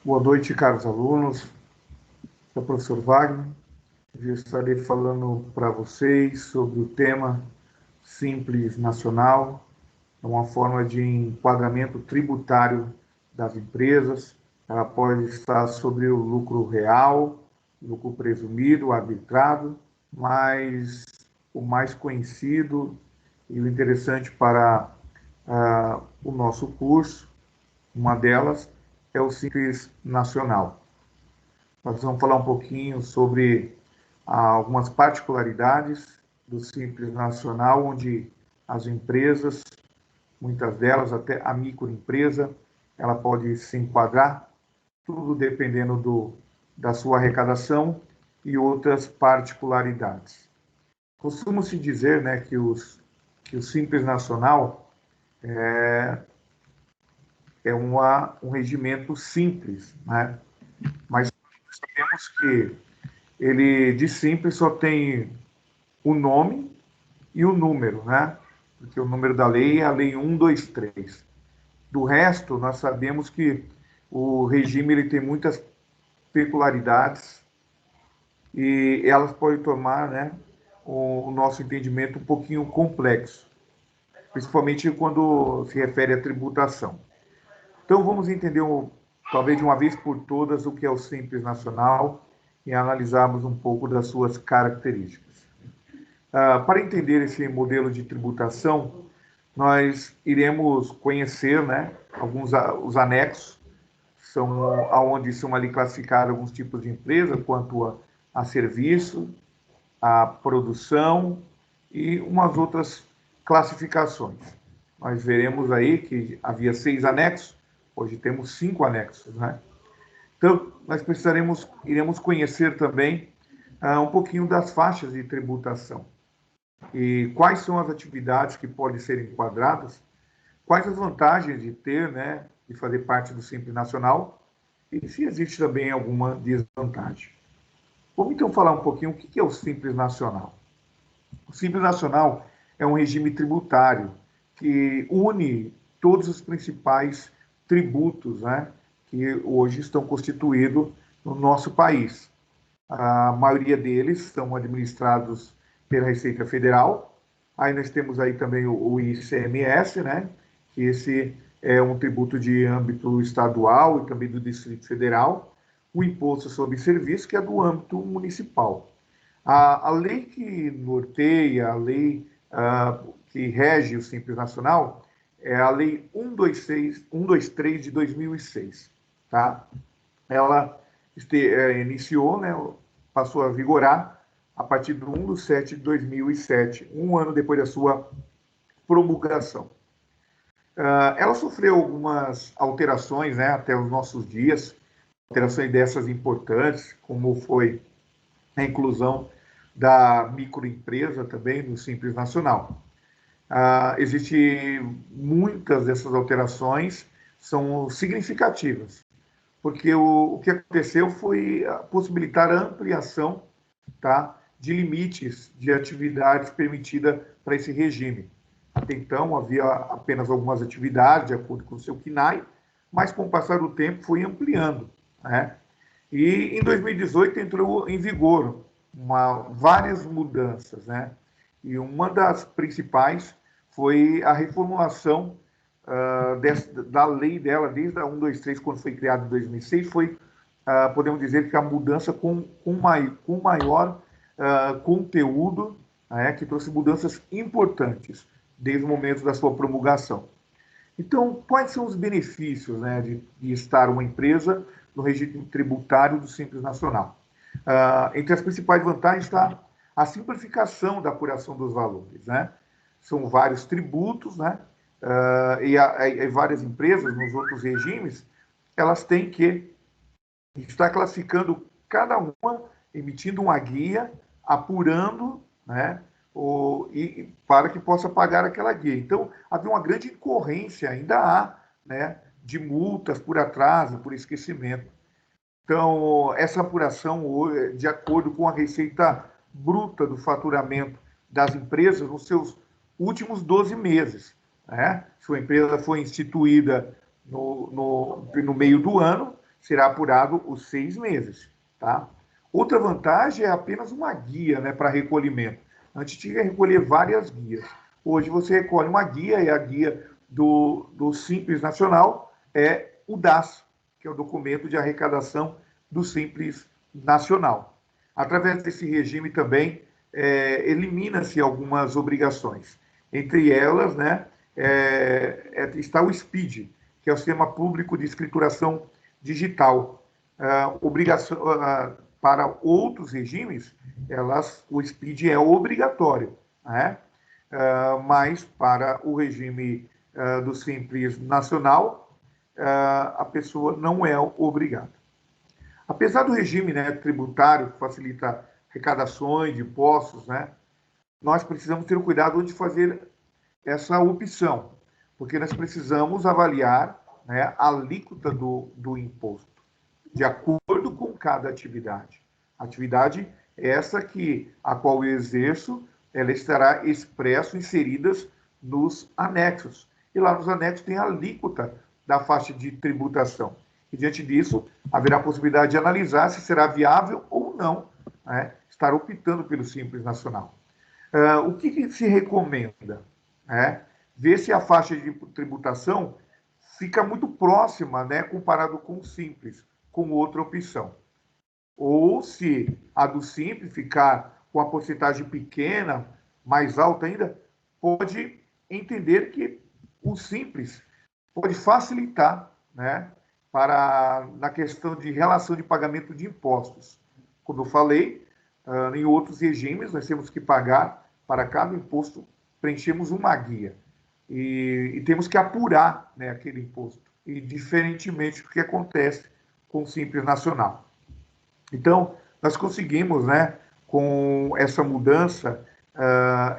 Boa noite, caros alunos. Sou o professor Wagner. Eu estarei falando para vocês sobre o tema Simples Nacional, uma forma de enquadramento tributário das empresas. Ela pode estar sobre o lucro real, lucro presumido, arbitrado, mas o mais conhecido e o interessante para o nosso curso, uma delas é o Simples Nacional. Nós vamos falar um pouquinho sobre algumas particularidades do Simples Nacional, onde as empresas, muitas delas, até a microempresa, ela pode se enquadrar, tudo dependendo da sua arrecadação e outras particularidades. Costuma-se dizer, né, que o Simples Nacional é um regimento simples, né? Mas sabemos que ele, de simples, só tem o nome e o número, né? Porque o número da lei é a Lei 123. Do resto, nós sabemos que o regime ele tem muitas peculiaridades e elas podem tornar, né, o nosso entendimento um pouquinho complexo, principalmente quando se refere à tributação. Então, vamos entender, talvez de uma vez por todas, o que é o Simples Nacional e analisarmos um pouco das suas características. Para entender esse modelo de tributação, nós iremos conhecer, né, os anexos, são aonde são ali classificados alguns tipos de empresa, quanto a serviço, a produção e umas outras classificações. Nós veremos aí que havia 6 anexos, hoje temos 5 anexos, né? Então, nós iremos conhecer também um pouquinho das faixas de tributação e quais são as atividades que podem ser enquadradas, quais as vantagens de ter, né, de fazer parte do Simples Nacional e se existe também alguma desvantagem. Vamos então falar um pouquinho o que é o Simples Nacional. O Simples Nacional é um regime tributário que une todos os principais tributos, né, que hoje estão constituídos no nosso país. A maioria deles são administrados pela Receita Federal. Aí nós temos aí também o ICMS, né, que esse é um tributo de âmbito estadual e também do Distrito Federal. O Imposto sobre Serviço, que é do âmbito municipal. A lei que norteia, a lei que rege o Simples Nacional, é a Lei 123 de 2006. Tá? Ela iniciou, né, passou a vigorar a partir do 1 de 7 de 2007, um ano depois da sua promulgação. Ela sofreu algumas alterações, né, até os nossos dias, alterações dessas importantes, como foi a inclusão da microempresa também no Simples Nacional. Existem muitas dessas alterações, são significativas, porque o que aconteceu foi possibilitar a ampliação, tá, de limites de atividades permitidas para esse regime. Até então, havia apenas algumas atividades, de acordo com o seu CNAE, mas com o passar do tempo foi ampliando, né? E em 2018 entrou em vigor várias mudanças, né? E uma das principais foi a reformulação da lei dela, desde a 123, quando foi criada em 2006, foi, podemos dizer que a mudança com maior conteúdo, né, que trouxe mudanças importantes desde o momento da sua promulgação. Então, quais são os benefícios, né, de estar uma empresa no regime tributário do Simples Nacional? Entre as principais vantagens está a simplificação da apuração dos valores, né? São vários tributos, né? E várias empresas nos outros regimes, elas têm que estar classificando cada uma, emitindo uma guia, apurando, né, para que possa pagar aquela guia. Então, havia uma grande incorrência, ainda há, né, de multas por atraso, por esquecimento. Então, essa apuração, de acordo com a receita bruta do faturamento das empresas nos seus últimos 12 meses. Né? Se a empresa foi instituída no meio do ano, será apurado os 6 meses, tá? Outra vantagem é apenas uma guia, né, para recolhimento. Antes tinha que recolher várias guias. Hoje você recolhe uma guia, e a guia do Simples Nacional é o DAS, que é o documento de arrecadação do Simples Nacional. Através desse regime também elimina-se algumas obrigações. Entre elas, né, está o SPID, que é o Sistema Público de Escrituração Digital. Obrigação, para outros regimes, o SPID é obrigatório, né? Mas para o regime do Simples Nacional, a pessoa não é obrigada. Apesar do regime, né, tributário, que facilita arrecadações de impostos, né, nós precisamos ter o cuidado de fazer essa opção, porque nós precisamos avaliar, né, a alíquota do imposto, de acordo com cada atividade. A atividade é essa a qual eu exerço, ela estará expresso, inseridas nos anexos. E lá nos anexos tem a alíquota da faixa de tributação. E, diante disso, haverá a possibilidade de analisar se será viável ou não, né, estar optando pelo Simples Nacional. O que se recomenda? Ver se a faixa de tributação fica muito próxima, né, comparado com o Simples, com outra opção. Ou se a do Simples ficar com a porcentagem pequena, mais alta ainda, pode entender que o Simples pode facilitar, né, na questão de relação de pagamento de impostos. Como eu falei, em outros regimes, nós temos que pagar para cada imposto, preenchemos uma guia. E temos que apurar, né, aquele imposto. E diferentemente do que acontece com o Simples Nacional. Então, nós conseguimos, né, com essa mudança,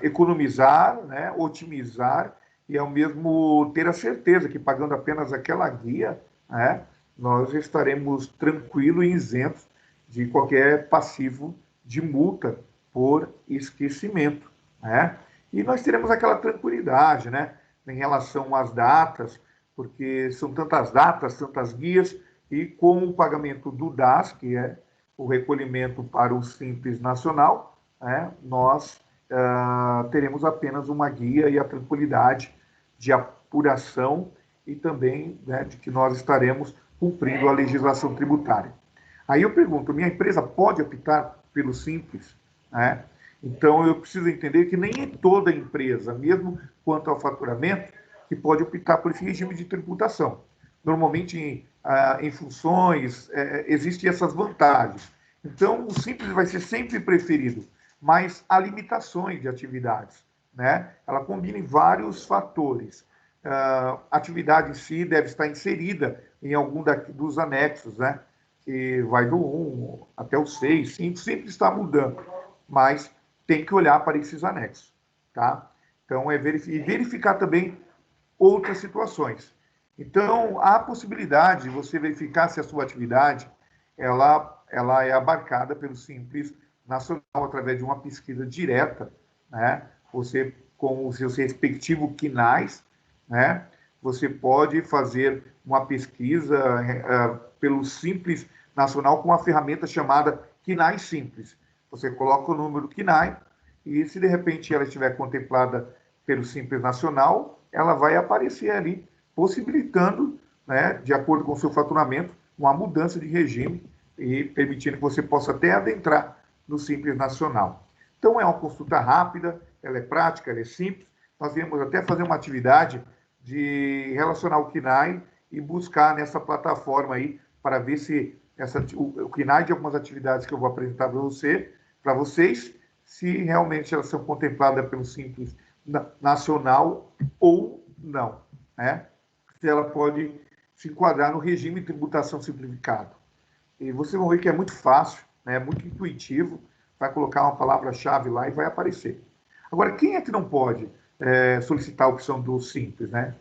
economizar, né, otimizar e, ao mesmo ter a certeza que, pagando apenas aquela guia, né, nós estaremos tranquilos e isentos de qualquer passivo de multa por esquecimento, né? E nós teremos aquela tranquilidade, né, em relação às datas, porque são tantas datas, tantas guias, e com o pagamento do DAS, que é o recolhimento para o Simples Nacional, né, nós teremos apenas uma guia e a tranquilidade de apuração e também, né, de que nós estaremos cumprindo a legislação tributária. Aí eu pergunto, minha empresa pode optar pelo Simples? Né? Então, eu preciso entender que nem é toda empresa, mesmo quanto ao faturamento, que pode optar por esse regime de tributação. Normalmente, em funções, existem essas vantagens. Então, o Simples vai ser sempre preferido, mas há limitações de atividades, né? Ela combina vários fatores. A atividade em si deve estar inserida em algum dos anexos, né? Que vai do 1 até o 6, 5, sempre está mudando, mas tem que olhar para esses anexos, tá? Então, verificar também outras situações. Então, há a possibilidade de você verificar se a sua atividade ela é abarcada pelo Simples Nacional através de uma pesquisa direta, né? Você, com os seus respectivos quinais, né? Você pode fazer uma pesquisa pelo Simples Nacional com uma ferramenta chamada KINAI Simples. Você coloca o número KINAI e, se de repente ela estiver contemplada pelo Simples Nacional, ela vai aparecer ali, possibilitando, né, de acordo com o seu faturamento, uma mudança de regime e permitindo que você possa até adentrar no Simples Nacional. Então, é uma consulta rápida, ela é prática, ela é simples. Nós viemos até fazer uma atividade de relacionar o KINAI e buscar nessa plataforma aí para ver se o KINAI de algumas atividades que eu vou apresentar para vocês, se realmente elas são contempladas pelo Simples Nacional ou não, né? Se ela pode se enquadrar no regime de tributação simplificado. E vocês vão ver que é muito fácil, né? É muito intuitivo, vai colocar uma palavra-chave lá e vai aparecer. Agora, quem é que não pode solicitar a opção do Simples, né?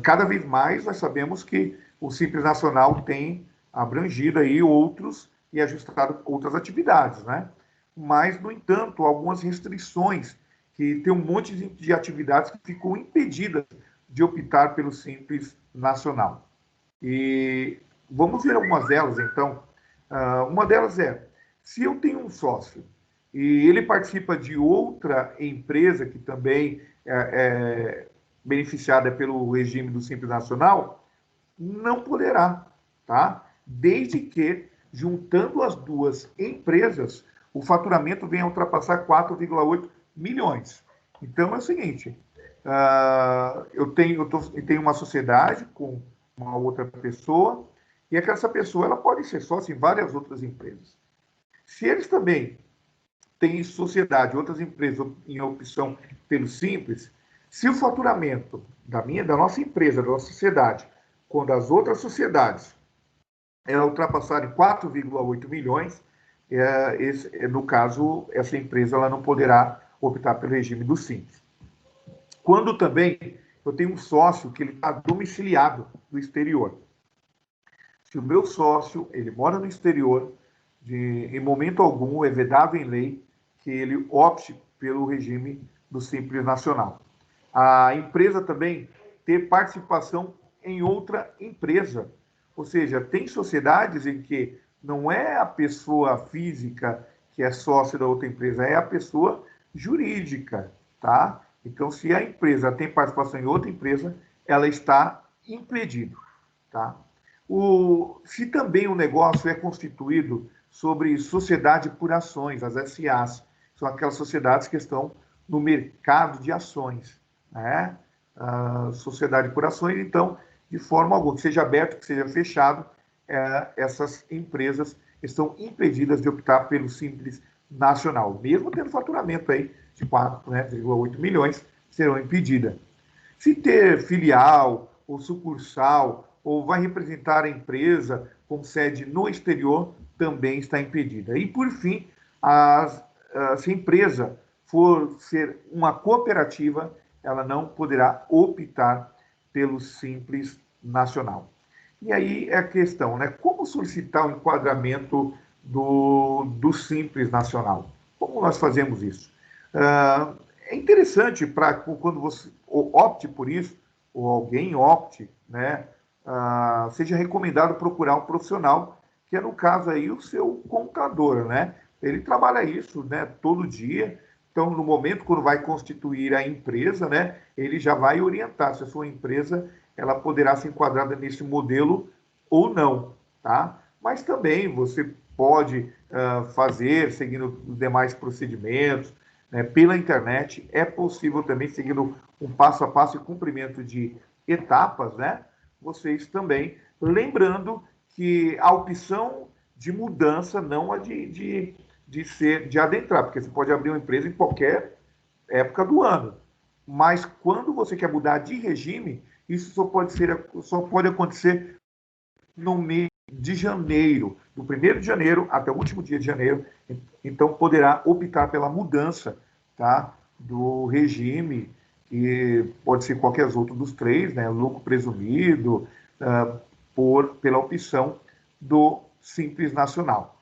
Cada vez mais nós sabemos que o Simples Nacional tem abrangido aí outros e ajustado outras atividades, né? Mas, no entanto, algumas restrições, que tem um monte de atividades que ficam impedidas de optar pelo Simples Nacional. E vamos ver algumas delas, então. Uma delas é, se eu tenho um sócio e ele participa de outra empresa que também é beneficiada pelo regime do Simples Nacional, não poderá, tá? Desde que, juntando as duas empresas, o faturamento venha a ultrapassar 4,8 milhões. Então é o seguinte, eu tenho uma sociedade com uma outra pessoa, e essa pessoa ela pode ser sócia em várias outras empresas. Se eles também têm sociedade, outras empresas em opção pelo Simples, se o faturamento da nossa empresa, da nossa sociedade, com das outras sociedades, ela ultrapassar em 4,8 milhões, no caso, essa empresa ela não poderá optar pelo regime do Simples. Quando também eu tenho um sócio que ele está domiciliado no exterior. Se o meu sócio ele mora no exterior, em momento algum é vedado em lei que ele opte pelo regime do Simples Nacional. A empresa também ter participação em outra empresa. Ou seja, tem sociedades em que não é a pessoa física que é sócio da outra empresa, é a pessoa jurídica, tá? Então, se a empresa tem participação em outra empresa, ela está impedida, tá? Se também o negócio é constituído sobre sociedade por ações, as SAs, são aquelas sociedades que estão no mercado de ações, né? Sociedade por ações, então, de forma alguma, que seja aberto, que seja fechado, essas empresas estão impedidas de optar pelo Simples Nacional, mesmo tendo faturamento aí de 4,8 milhões, serão impedidas. Se ter filial ou sucursal, ou vai representar a empresa com sede no exterior, também está impedida. E, por fim, se a empresa for ser uma cooperativa, ela não poderá optar pelo Simples Nacional. E aí é a questão, né? Como solicitar o enquadramento do Simples Nacional? Como nós fazemos isso? É interessante para quando você opte por isso, ou alguém opte, né? Seja recomendado procurar um profissional, que é no caso aí o seu contador, né? Ele trabalha isso, né, todo dia. Então, no momento quando vai constituir a empresa, né, ele já vai orientar se a sua empresa ela poderá ser enquadrada nesse modelo ou não, tá? Mas também você pode fazer, seguindo os demais procedimentos, né, pela internet, é possível também, seguindo um passo a passo e cumprimento de etapas, né? Vocês também, lembrando que a opção de mudança não é de adentrar, porque você pode abrir uma empresa em qualquer época do ano. Mas quando você quer mudar de regime, isso só pode acontecer no mês de janeiro, do 1º de janeiro até o último dia de janeiro. Então, poderá optar pela mudança, tá, do regime, que pode ser qualquer outro dos três, né, lucro presumido, pela opção do Simples Nacional.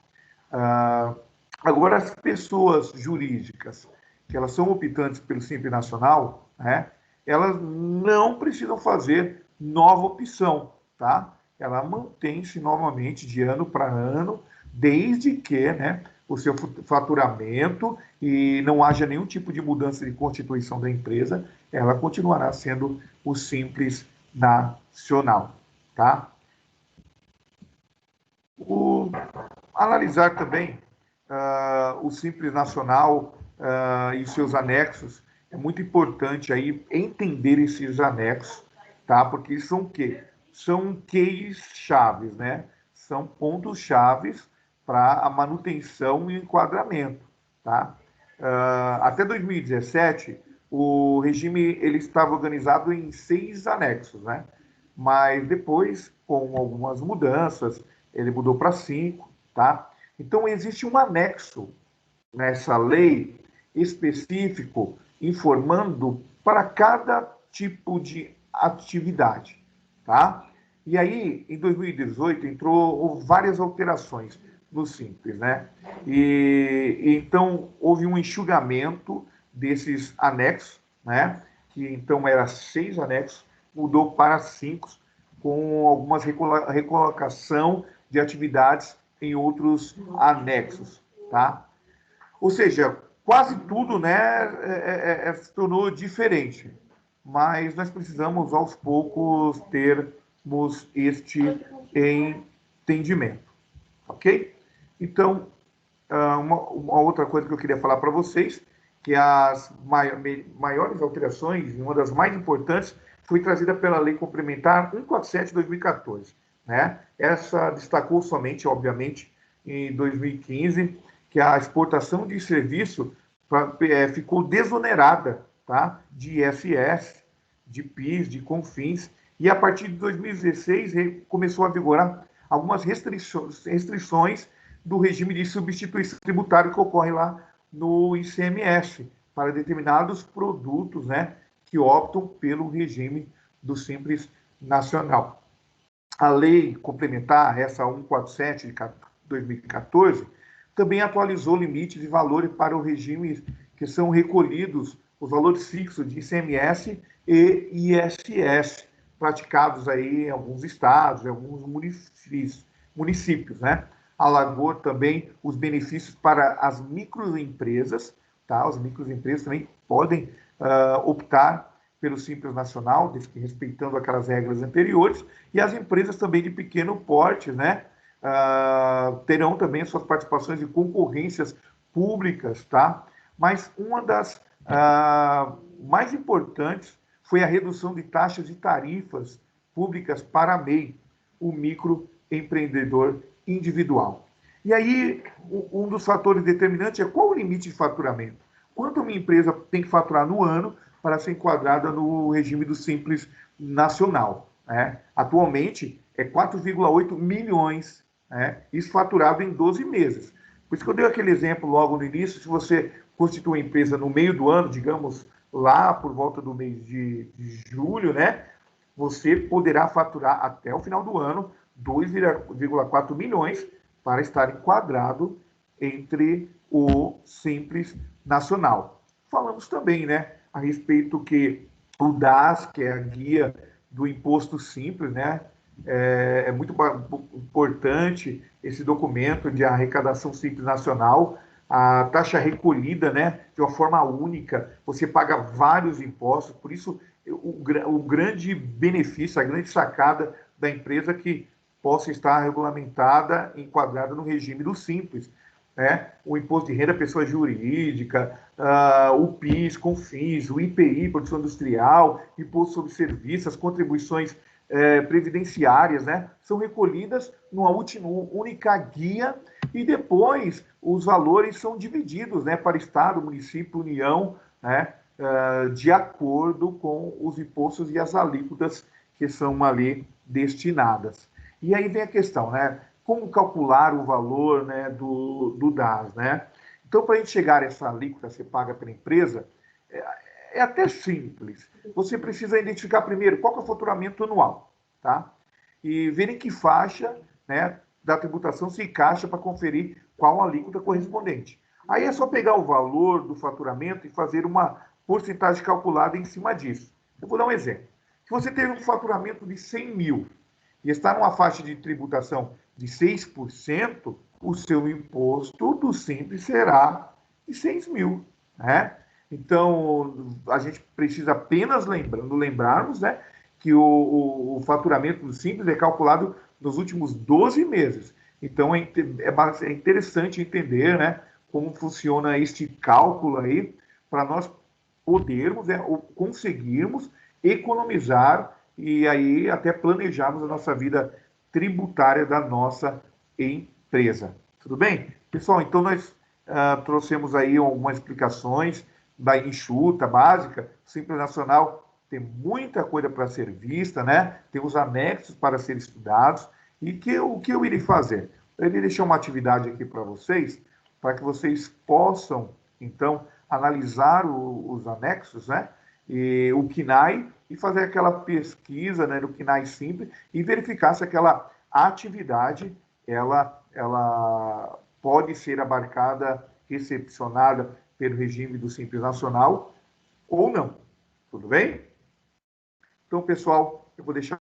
Agora, as pessoas jurídicas, que elas são optantes pelo Simples Nacional, né, elas não precisam fazer nova opção, tá? Ela mantém-se novamente de ano para ano, desde que, né, o seu faturamento e não haja nenhum tipo de mudança de constituição da empresa, ela continuará sendo o Simples Nacional, tá? Analisar também o Simples Nacional e seus anexos, é muito importante aí entender esses anexos, tá? Porque são o quê? São QIs chaves, né? São pontos chaves para a manutenção e enquadramento, tá? Até 2017, o regime ele estava organizado em 6 anexos, né? Mas depois, com algumas mudanças, ele mudou para 5, tá? Então, existe um anexo nessa lei específico informando para cada tipo de atividade, tá? E aí, em 2018, entrou várias alterações no Simples, né? Então, houve um enxugamento desses anexos, né? Que então era 6 anexos, mudou para 5, com algumas recolocação de atividades em outros anexos, tá? Ou seja, quase tudo, né, se tornou diferente, mas nós precisamos aos poucos termos este entendimento, ok? Então, uma outra coisa que eu queria falar para vocês, que as maiores alterações, uma das mais importantes, foi trazida pela Lei Complementar 147 de 2014. Né? Essa destacou somente, obviamente, em 2015, que a exportação de serviço ficou desonerada, tá? De ISS, de PIS, de CONFINS, e a partir de 2016 começou a vigorar algumas restrições do regime de substituição tributária que ocorre lá no ICMS para determinados produtos, né, que optam pelo regime do Simples Nacional. A lei complementar, essa 147 de 2014, também atualizou limites de valores para o regime que são recolhidos os valores fixos de ICMS e ISS, praticados aí em alguns estados, em alguns municípios, né? Alargou também os benefícios para as microempresas, tá? As microempresas também podem optar pelo Simples Nacional, respeitando aquelas regras anteriores, e as empresas também de pequeno porte, né? Terão também suas participações de concorrências públicas, tá? Mas uma das mais importantes foi a redução de taxas e tarifas públicas para a MEI, o microempreendedor individual. E aí, um dos fatores determinantes é qual o limite de faturamento. Quanto uma empresa tem que faturar no ano para ser enquadrada no regime do Simples Nacional? Né? Atualmente, é 4,8 milhões, né? Isso faturado em 12 meses. Por isso que eu dei aquele exemplo logo no início, se você constitui uma empresa no meio do ano, digamos, lá por volta do mês de julho, né? Você poderá faturar até o final do ano 2,4 milhões para estar enquadrado entre o Simples Nacional. Falamos também, né, a respeito que o DAS, que é a guia do Imposto Simples, né, é muito importante esse documento de arrecadação simples nacional, a taxa recolhida, né, de uma forma única, você paga vários impostos, por isso o grande benefício, a grande sacada da empresa que possa estar regulamentada, enquadrada no regime do Simples. Né? O imposto de renda pessoa jurídica, o PIS, CONFINS, o IPI, produção industrial, imposto sobre serviços, as contribuições previdenciárias, né? São recolhidas numa única guia e depois os valores são divididos, né, para Estado, município, União, né, de acordo com os impostos e as alíquotas que são ali destinadas. E aí vem a questão, né? Como calcular o valor, né, do DAS, né? Então, para a gente chegar a essa alíquota que você paga pela empresa, é até simples. Você precisa identificar primeiro qual é o faturamento anual, tá? E ver em que faixa, né, da tributação se encaixa para conferir qual a alíquota correspondente. Aí é só pegar o valor do faturamento e fazer uma porcentagem calculada em cima disso. Eu vou dar um exemplo. Se você teve um faturamento de 100 mil e está numa faixa de tributação de 6%, o seu imposto do Simples será de 6 mil. Né? Então, a gente precisa apenas lembrarmos, né, que o faturamento do Simples é calculado nos últimos 12 meses. Então, é interessante entender, né, como funciona este cálculo aí, para nós podermos, conseguirmos economizar e aí até planejarmos a nossa vida tributária da nossa empresa. Tudo bem? Pessoal, então nós trouxemos aí algumas explicações da enxuta básica. O Simples Nacional tem muita coisa para ser vista, né? Tem os anexos para ser estudados. E o que eu irei fazer? Eu irei deixar uma atividade aqui para vocês, para que vocês possam, então, analisar os anexos, né? E o KNAI e fazer aquela pesquisa, né, no KNAI Simples e verificar se aquela atividade ela pode ser abarcada, recepcionada pelo regime do Simples Nacional ou não. Tudo bem? Então, pessoal, eu vou deixar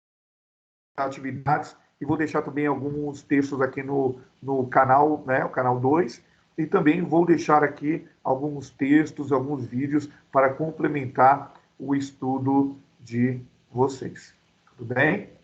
atividades, e vou deixar também alguns textos aqui no canal, né, o canal 2, e também vou deixar aqui alguns textos, alguns vídeos para complementar o estudo de vocês. Tudo bem?